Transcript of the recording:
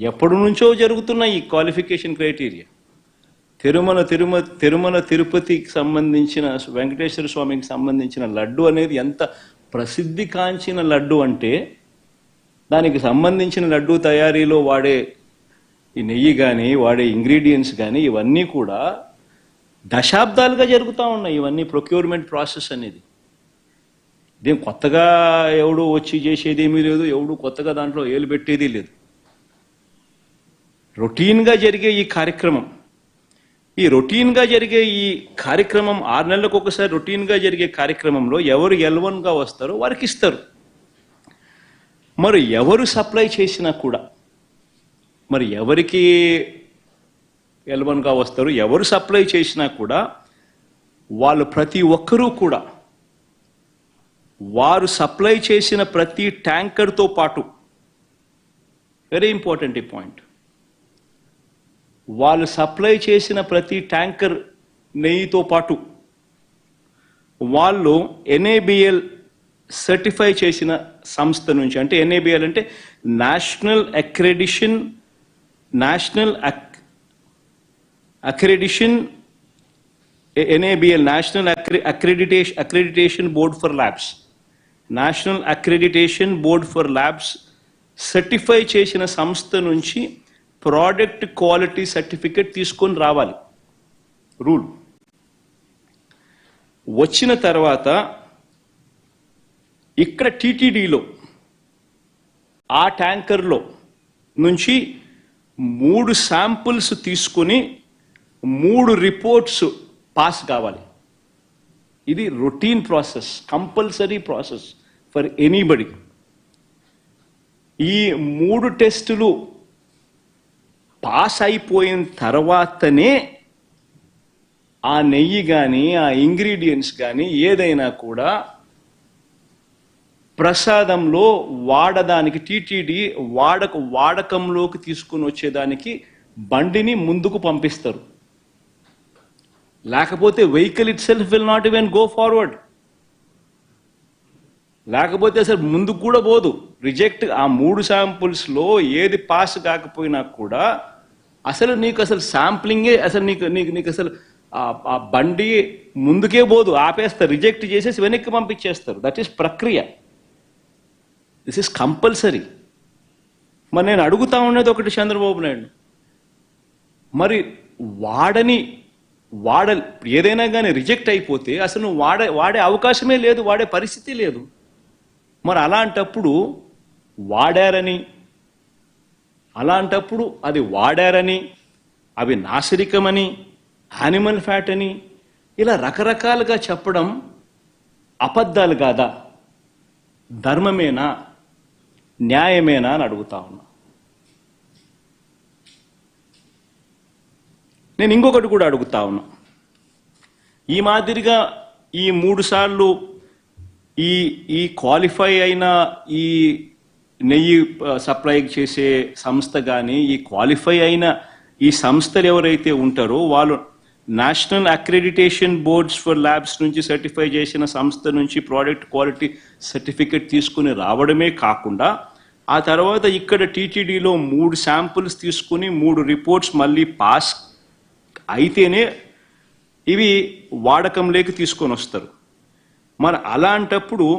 ఎప్పటి నుంచో జరుగుతున్న ఈ క్వాలిఫికేషన్ క్రైటీరియా. తిరుమల తిరుపతికి సంబంధించిన వెంకటేశ్వర స్వామికి సంబంధించిన లడ్డు అనేది ఎంత ప్రసిద్ధి కాంచిన లడ్డు అంటే, దానికి సంబంధించిన లడ్డు తయారీలో వాడే ఈ నెయ్యి కానీ వాడే ఇంగ్రీడియంట్స్ కానీ ఇవన్నీ కూడా దశాబ్దాలుగా జరుగుతూ ఉన్నాయి. ఇవన్నీ ప్రొక్యూర్మెంట్ ప్రాసెస్ అనేది ఇదేం కొత్తగా ఎవడు వచ్చి చేసేది ఏమీ లేదు, ఎవడు కొత్తగా దాంట్లో ఏలు పెట్టేది లేదు. రొటీన్గా జరిగే ఈ కార్యక్రమం, ఈ 6 నెలలకు ఒకసారి రొటీన్గా జరిగే కార్యక్రమంలో ఎవరు L1గా వస్తారో వారికి ఇస్తారు. మరి ఎవరు సప్లై చేసినా కూడా, మరి ఎవరికి L1గా వస్తారు, ఎవరు సప్లై చేసినా కూడా వాళ్ళు ప్రతి ఒక్కరూ కూడా వారు సప్లై చేసిన ప్రతి ట్యాంకర్తో పాటు, వెరీ ఇంపార్టెంట్ ఈ పాయింట్, వాళ్ళు సప్లై చేసిన ప్రతి ట్యాంకర్ నెయ్యితో పాటు వాళ్ళు NABL సర్టిఫై చేసిన సంస్థ నుంచి, అంటే NABL అంటే national accreditation NABL national accreditation board for labs, national accreditation board for labs certify చేసిన సంస్థ నుంచి ప్రోడక్ట్ క్వాలిటీ సర్టిఫికేట్ తీసుకొని రావాలి. రూల్ వచ్చిన తర్వాత ఇక్కడ TTDలో ఆ ట్యాంకర్లో నుంచి 3 శాంపుల్స్ తీసుకొని 3 రిపోర్ట్స్ పాస్ కావాలి. ఇది routine process, compulsory process for anybody. ఈ 3 టెస్టులు పాస్ అయిపోయిన తర్వాతనే ఆ నెయ్యి కానీ ఆ ఇంగ్రీడియంట్స్ కానీ ఏదైనా కూడా ప్రసాదంలో వాడడానికి TTD వాడకంలోకి తీసుకుని వచ్చేదానికి బండిని ముందుకు పంపిస్తారు. లేకపోతే vehicle it self will not even go forward. లేకపోతే అసలు ముందుకు కూడా పోదు, రిజెక్ట్. ఆ 3 శాంపుల్స్లో ఏది పాస్ కాకపోయినా కూడా అసలు నీకు అసలు శాంప్లింగే, అసలు నీకు అసలు ఆ బండి ముందుకే పోదు, ఆపేస్తారు, రిజెక్ట్ చేసేసి వెనక్కి పంపించేస్తారు. దట్ ఈస్ ప్రక్రియ. This is compulsory. మరి నేను అడుగుతా ఉన్నది ఒకటి చంద్రబాబు నాయుడు, మరి ఏదైనా కానీ రిజెక్ట్ అయిపోతే అసలు నువ్వు వాడే అవకాశమే లేదు, వాడే పరిస్థితి లేదు. మరి అలాంటప్పుడు అది వాడారని, అవి నాసిరకమని, యానిమల్ ఫ్యాట్ అని ఇలా రకరకాలుగా చెప్పడం అబద్ధాలు కాదా? ధర్మమేనా, న్యాయమేనా అని అడుగుతా ఉన్నా. నేను ఇంకొకటి కూడా అడుగుతా ఉన్నా. ఈ మాదిరిగా ఈ 3 సార్లు ఈ క్వాలిఫై అయిన ఈ నెయ్యి సప్లై చేసే సంస్థ కానీ, ఈ క్వాలిఫై అయిన ఈ సంస్థలు ఎవరైతే ఉంటారో వాళ్ళు national accreditation boards for labs నుంచి సర్టిఫై చేసిన సంస్థ నుంచి ప్రోడక్ట్ క్వాలిటీ సర్టిఫికేట్ తీసుకుని రావడమే కాకుండా, ఆ తర్వాత ఇక్కడ TTDలో 3 శాంపుల్స్ తీసుకుని 3 రిపోర్ట్స్ మళ్ళీ పాస్ అయితేనే ఇవి వాడకంలోకి తీసుకొని వస్తారు. మరి అలాంటప్పుడు